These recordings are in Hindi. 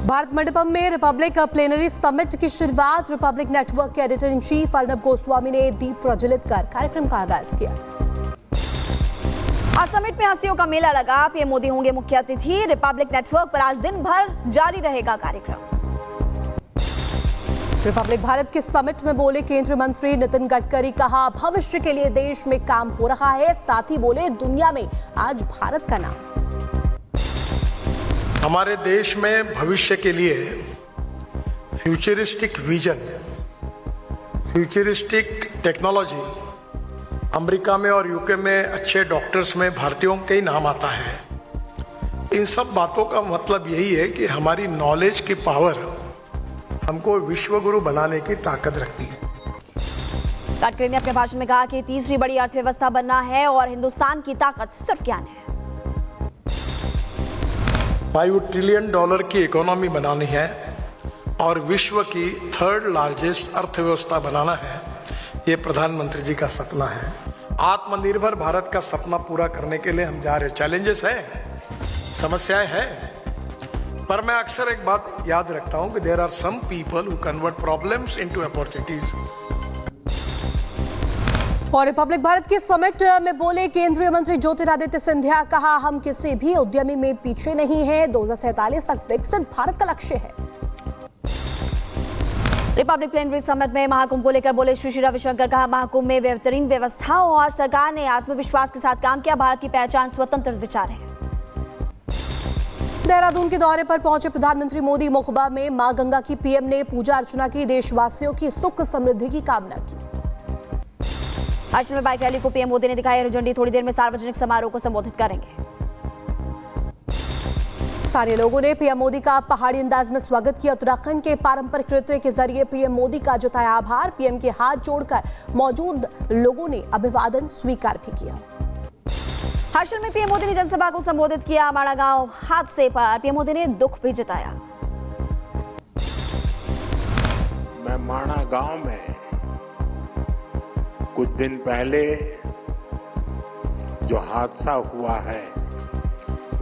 भारत मंडपम में रिपब्लिक प्लेनरी समिट की शुरुआत रिपब्लिक नेटवर्क के editor in chief Arnab Goswami ने दीप प्रज्वलित कर कार्यक्रम का आगाज किया। आज समिट में हस्तियों का मेला लगा। पीएम मोदी होंगे मुख्य अतिथि। रिपब्लिक नेटवर्क पर आज दिन भर जारी रहेगा कार्यक्रम। रिपब्लिक भारत के समिट में बोले केंद्रीय मंत्री नितिन गडकरी, कहा भविष्य के लिए देश में काम हो रहा है। साथ ही बोले दुनिया में आज भारत का नाम। हमारे देश में भविष्य के लिए futuristic vision, futuristic technology, America में और यूके में अच्छे डॉक्टर्स में भारतीयों के ही नाम आता है। इन सब बातों का मतलब यही है कि हमारी नॉलेज की पावर हमको विश्वगुरु बनाने की ताकत रखती है। गडकरी ने अपने भाषण में कहा कि तीसरी बड़ी अर्थव्यवस्था बनना है और हिंदुस्तान की ताकत सिर्फ ज्ञान है। $5 ट्रिलियन की इकोनॉमी बनानी है और विश्व की थर्ड लार्जेस्ट अर्थव्यवस्था बनाना है। ये प्रधानमंत्री जी का सपना है। आत्मनिर्भर भारत का सपना पूरा करने के लिए हम जा रहे। चैलेंजेस है, समस्याएं हैं, पर मैं अक्सर एक बात याद रखता हूं कि there are some people who convert problems into opportunities. और रिपब्लिक भारत के समिट में बोले केंद्रीय मंत्री ज्योतिरादित्य सिंधिया, कहा हम किसी भी उद्यमी में पीछे नहीं हैं। 2047 तक विकसित भारत का लक्ष्य है। रिपब्लिक प्लेनरी समिट में महाकुंभ को लेकर बोले श्री रविशंकर, कहा महाकुंभ में बेहतरीन व्यवस्थाओं और सरकार ने आत्मविश्वास के साथ काम किया। भारत की पहचान स्वतंत्र विचार है। देहरादून के दौरे पर पहुंचे प्रधानमंत्री मोदी मोखबा में मां गंगा की पीएम ने पूजा अर्चना की। देशवासियों की सुख समृद्धि की कामना की। हर्षल में बाइक रैली को पीएम मोदी ने दिखाई हरी झंडी। थोड़ी देर में सार्वजनिक समारोह को संबोधित करेंगे। स्थानीय लोगों ने पीएम मोदी का पहाड़ी अंदाज में स्वागत किया। उत्तराखंड के पारंपरिक नृत्य के जरिए पीएम मोदी का जताया आभार। पीएम के हाथ जोड़कर मौजूद लोगों ने अभिवादन स्वीकार भी किया। हर्षल में पीएम मोदी ने जनसभा को संबोधित किया। माड़ा गांव हादसे पर पीएम मोदी ने दुख भी जताया। मैं माड़ा गांव में कुछ दिन पहले जो हादसा हुआ है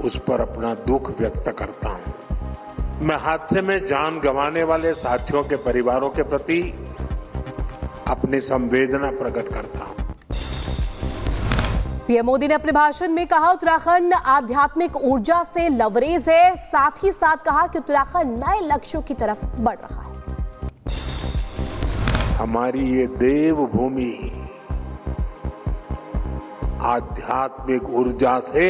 उस पर अपना दुख व्यक्त करता हूं। मैं हादसे में जान गंवाने वाले साथियों के परिवारों के प्रति अपनी संवेदना प्रकट करता हूं। पीएम मोदी ने अपने भाषण में कहा उत्तराखंड आध्यात्मिक ऊर्जा से लबरेज है। साथ ही साथ कहा कि उत्तराखंड नए लक्ष्यों की तरफ बढ़ रहा है। हमारी ये देवभूमि आध्यात्मिक ऊर्जा से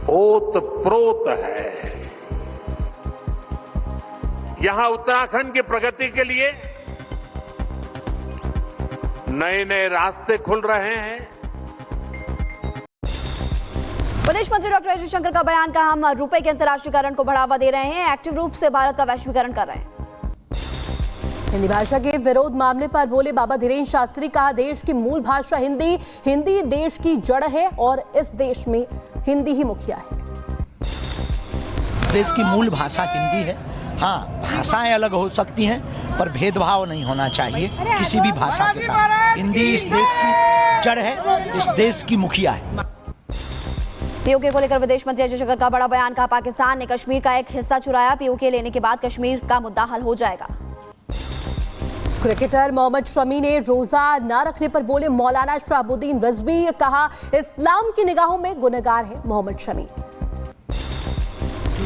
ओतप्रोत है। यहां उत्तराखंड की प्रगति के लिए नए नए रास्ते खुल रहे हैं। विदेश मंत्री डॉक्टर एस जयशंकर का बयान, कहा हम रुपए के अंतर्राष्ट्रीयकरण को बढ़ावा दे रहे हैं। एक्टिव रूप से भारत का वैश्वीकरण कर रहे हैं। हिंदी भाषा के विरोध मामले पर बोले बाबा धीरेन्द्र शास्त्री, कहा देश की मूल भाषा हिंदी, हिंदी देश की जड़ है और इस देश में हिंदी ही मुखिया है। देश की मूल भाषा हिंदी है। हाँ, भाषाएं अलग हो सकती हैं पर भेदभाव नहीं होना चाहिए किसी भी भाषा के साथ। हिंदी इस देश की जड़ है, इस देश की मुखिया है। पीओके को लेकर विदेश मंत्री एस जयशंकर का बड़ा बयान, कहा पाकिस्तान ने कश्मीर का एक हिस्सा चुराया। पीओके लेने के बाद कश्मीर का मुद्दा हल हो जाएगा। क्रिकेटर मोहम्मद शमी ने रोजा न रखने पर बोले मौलाना शहाबुद्दीन रिजवी, कहा इस्लाम की निगाहों में गुनहगार है मोहम्मद शमी।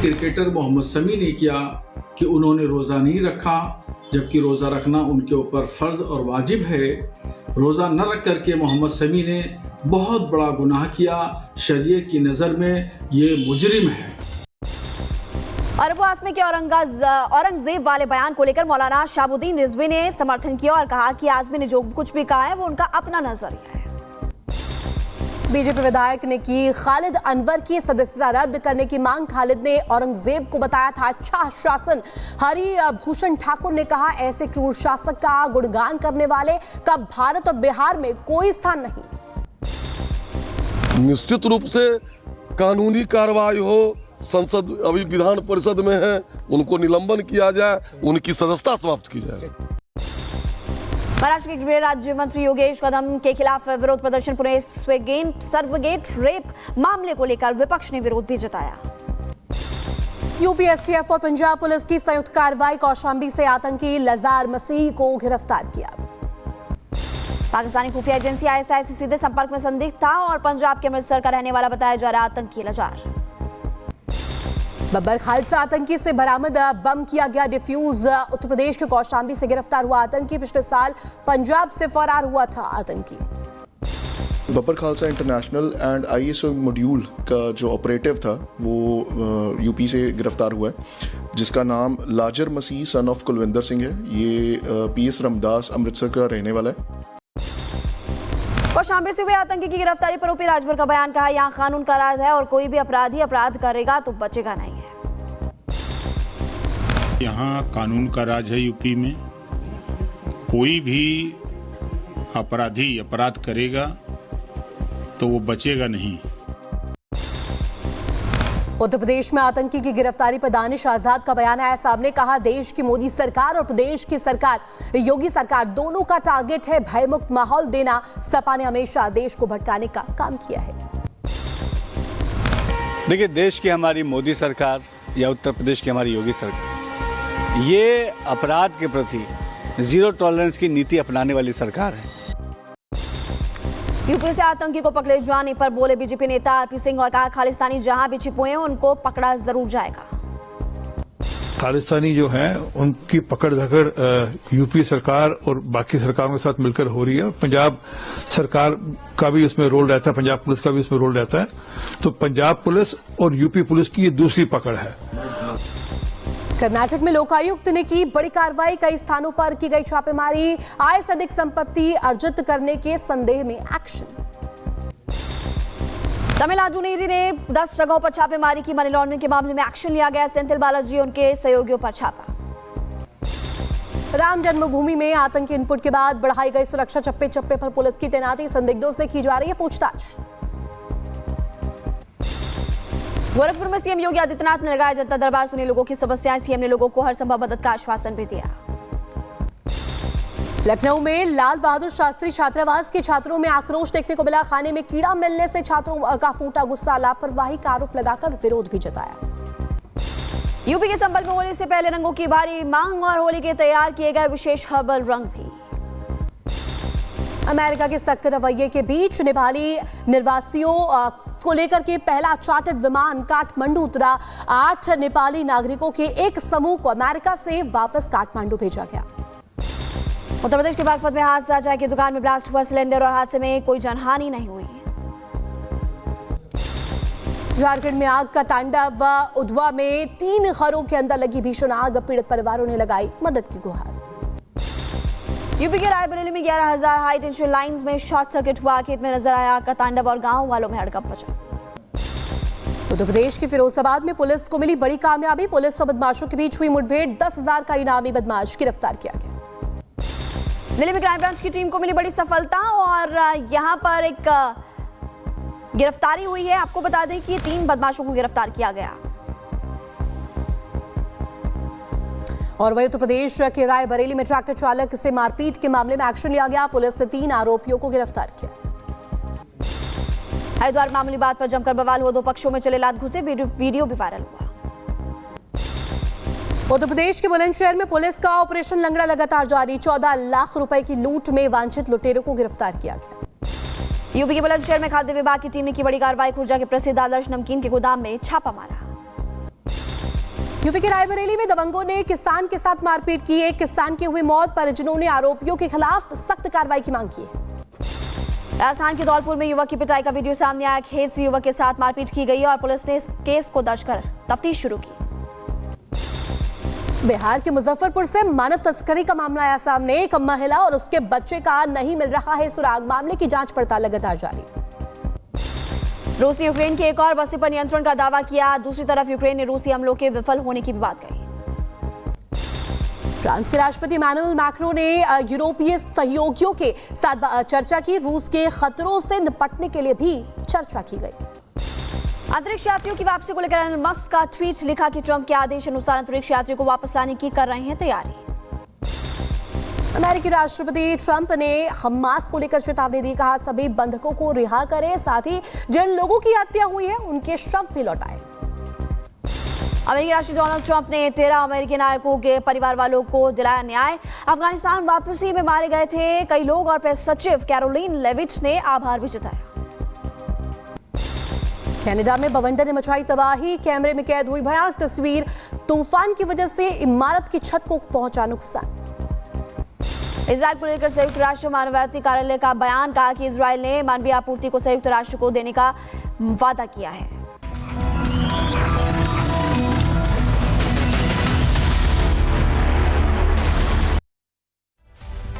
क्रिकेटर मोहम्मद शमी ने किया कि उन्होंने रोजा नहीं रखा, जबकि रोजा रखना उनके ऊपर फर्ज और वाजिब है। रोजा न रख करके मोहम्मद शमी ने बहुत बड़ा गुनाह किया। शरीयत की नजर में ये मुजरिम है। अरब आसमे के औरंगजेब वाले बयान को लेकर मौलाना शहाबुद्दीन रिजवी ने समर्थन किया और कहा कि आजमी ने जो कुछ भी कहा है वो उनका अपना नजरिया है। बीजेपी विधायक ने की खालिद अनवर की सदस्यता रद्द करने की मांग। खालिद ने औरंगजेब को बताया था अच्छा शासन। हरिभूषण ठाकुर ने कहा ऐसे क्रूर शासक का गुणगान करने वाले का भारत और बिहार में कोई स्थान नहीं। निश्चित रूप से कानूनी कार्रवाई हो। संसद अभी विधान परिषद में है, उनको निलंबन किया जाए, उनकी सदस्यता समाप्त की जाए। महाराष्ट्र के गृह राज्य मंत्री योगेश कदम के खिलाफ विरोध प्रदर्शन। पुणे सर्वगेट रेप मामले को लेकर विपक्ष ने विरोध भी जताया। यूपी एसटीएफ और पंजाब पुलिस की संयुक्त कार्रवाई, कौशांबी से आतंकी लजार मसीह को गिरफ्तार किया। पाकिस्तानी खुफिया एजेंसी ISI से सीधे संपर्क में संदिग्ध था और पंजाब के अमृतसर का रहने वाला बताया जा रहा आतंकी लजार। बब्बर खालसा आतंकी से बरामद बम किया गया डिफ्यूज। उत्तर प्रदेश के कौशांबी से गिरफ्तार हुआ आतंकी पिछले साल पंजाब से फरार हुआ था आतंकी। Babbar Khalsa international and ISO module का जो ऑपरेटिव था वो यूपी से गिरफ्तार हुआ है, जिसका नाम लाजर मसीह सन ऑफ कुलविंदर सिंह है। ये PS रमदास अमृतसर का रहने वाला है। कौशांबी से हुए आतंकी की गिरफ्तारी पर OP राजभर का बयान, कहा यहाँ कानून का राज है और कोई भी अपराधी अपराध करेगा तो बचेगा नहीं है। यहाँ कानून का राज है यूपी में, कोई भी अपराधी अपराध करेगा तो वो बचेगा नहीं। उत्तर प्रदेश में आतंकी की गिरफ्तारी पर दानिश आजाद का बयान आया सामने, कहा देश की मोदी सरकार और प्रदेश की सरकार योगी सरकार दोनों का टारगेट है भयमुक्त माहौल देना। सपा ने हमेशा देश को भटकाने का काम किया है। देखिए, देश की हमारी मोदी सरकार या उत्तर प्रदेश की हमारी योगी सरकार ये अपराध के प्रति जीरो टॉलरेंस की नीति अपनाने वाली सरकार है। यूपी से आतंकी को पकड़े जाने पर बोले बीजेपी नेता RP सिंह और कहा खालिस्तानी जहां भी छिपे हैं उनको पकड़ा जरूर जाएगा। खालिस्तानी जो हैं उनकी पकड़ धकड़ यूपी सरकार और बाकी सरकारों के साथ मिलकर हो रही है। पंजाब सरकार का भी इसमें रोल रहता है, पंजाब पुलिस का भी इसमें रोल रहता है। तो पंजाब पुलिस और यूपी पुलिस की ये दूसरी पकड़ है। कर्नाटक में लोकायुक्त ने की बड़ी कार्रवाई, कई स्थानों पर की गई छापेमारी, आय से अधिक संपत्ति अर्जित करने के संदेह में एक्शन। तमिलनाडु ने 10 जगहों पर छापेमारी की, मनी लॉन्ड्रिंग के मामले में एक्शन लिया गया। सेंथिल बालाजी उनके सहयोगियों पर छापा। राम जन्मभूमि में आतंकी इनपुट के बाद बढ़ाई गई सुरक्षा, चप्पे चप्पे पर पुलिस की तैनाती, संदिग्धों से की जा रही है पूछताछ। गोरखपुर में सीएम योगी आदित्यनाथ ने लगाया जनता दरबार, सुनी लोगों की समस्याएं, सीएम ने लोगों को हर संभव मदद का आश्वासन भी दिया। लखनऊ में लाल बहादुर शास्त्री छात्रावास के छात्रों में आक्रोश देखने को मिला, खाने में कीड़ा मिलने से छात्रों का फूटा गुस्सा, लापरवाही का आरोप लगाकर विरोध भी जताया। यूपी के संबल में होली से पहले रंगों की भारी मांग और होली के तैयार किए गए विशेष हर्बल रंग भी। अमेरिका के सख्त रवैये के बीच नेपाली निर्वासियों को लेकर के पहला चार्टर्ड विमान काठमांडू उतरा। 8 नेपाली नागरिकों के एक समूह को अमेरिका से वापस काठमांडू भेजा गया। उत्तर प्रदेश के बागपत में हादसा, चाय की दुकान में ब्लास्ट हुआ सिलेंडर और हादसे में कोई जानहानि नहीं हुई। झारखंड में आग का तांडव, उधवा में 3 घरों के अंदर लगी भीषण आग, पीड़ित परिवारों ने लगाई मदद की गुहार। यूपी के रायबरेली में 11,000 हाई टेंशन लाइंस में शॉर्ट सर्किट हुआ, खेत में नजर आया आग का तांडव और गांव वालों में हड़कंप मचा। उत्तर प्रदेश के फिरोजाबाद में पुलिस को मिली बड़ी कामयाबी, पुलिस और बदमाशों के बीच हुई मुठभेड़, 10,000 का इनामी बदमाश गिरफ्तार किया गया। दिल्ली में क्राइम ब्रांच की टीम को मिली बड़ी सफलता और यहां पर एक गिरफ्तारी हुई है। आपको बता दें कि 3 बदमाशों को गिरफ्तार किया गया। और वही उत्तर प्रदेश के रायबरेली में ट्रैक्टर चालक से मारपीट के मामले में एक्शन लिया गया, पुलिस ने 3 आरोपियों को गिरफ्तार किया। हरिद्वार मामूली बात पर जमकर बवाल हुआ, 2 पक्षों में चले लात घुसे, वीडियो भी वायरल हुआ। उत्तर प्रदेश के बुलंदशहर में पुलिस का ऑपरेशन लंगड़ा लगातार जारी, 14 लाख रुपए की लूट में वांछित लुटेरों को गिरफ्तार किया गया। यूपी के बुलंदशहर में खाद्य विभाग की टीम ने की बड़ी कार्रवाई, खुर्जा के प्रसिद्ध आदर्श नमकीन के गोदाम में छापा मारा। यूपी के रायबरेली में दबंगों ने किसान के साथ मारपीट की, एक किसान की हुई मौत, परिजनों ने आरोपियों के खिलाफ सख्त कार्रवाई की मांग की है। राजस्थान के धौलपुर में युवक की पिटाई का वीडियो सामने आया, खेत से युवक के साथ मारपीट की गई और पुलिस ने इस केस को दर्ज कर तफ्तीश शुरू की। बिहार के मुजफ्फरपुर से मानव तस्करी का मामला आया सामने, एक महिला और उसके बच्चे का नहीं मिल रहा है सुराग, मामले की जांच पड़ताल लगातार जारी। रूस ने यूक्रेन की एक और बस्ती पर नियंत्रण का दावा किया, दूसरी तरफ यूक्रेन ने रूसी हमलों के विफल होने की भी बात कही। फ्रांस के राष्ट्रपति इमैनुअल मैक्रों ने यूरोपीय सहयोगियों के साथ चर्चा की, रूस के खतरों से निपटने के लिए भी चर्चा की गई। अंतरिक्ष यात्रियों की वापसी को लेकर एलन मस्क का ट्वीट, लिखा कि ट्रंप के आदेश अनुसार अंतरिक्ष यात्रियों को वापस लाने की कर रहे हैं तैयारी। अमेरिकी राष्ट्रपति ट्रंप ने हमास को लेकर चेतावनी दी, कहा सभी बंधकों को रिहा करें, साथ ही जिन लोगों की हत्या हुई है उनके शव भी लौटाएं। अमेरिकी राष्ट्रपति डोनाल्ड ट्रंप ने 13 अमेरिकी नायकों के परिवार वालों को दिलाया न्याय। अफगानिस्तान वापसी में मारे गए थे कई लोग और प्रेस सचिव कैरोलिन लेविट ने आभार भी जताया। कनाडा में बवंडर ने मचाई तबाही, कैमरे में कैद हुई भयानक तस्वीर। तूफान की वजह से इमारत की छत को पहुंचा नुकसान। इजराइल को लेकर संयुक्त राष्ट्र मानवाधिकार कार्यालय का बयान, कहा कि इजराइल ने मानवीय आपूर्ति को संयुक्त राष्ट्र को देने का वादा किया है।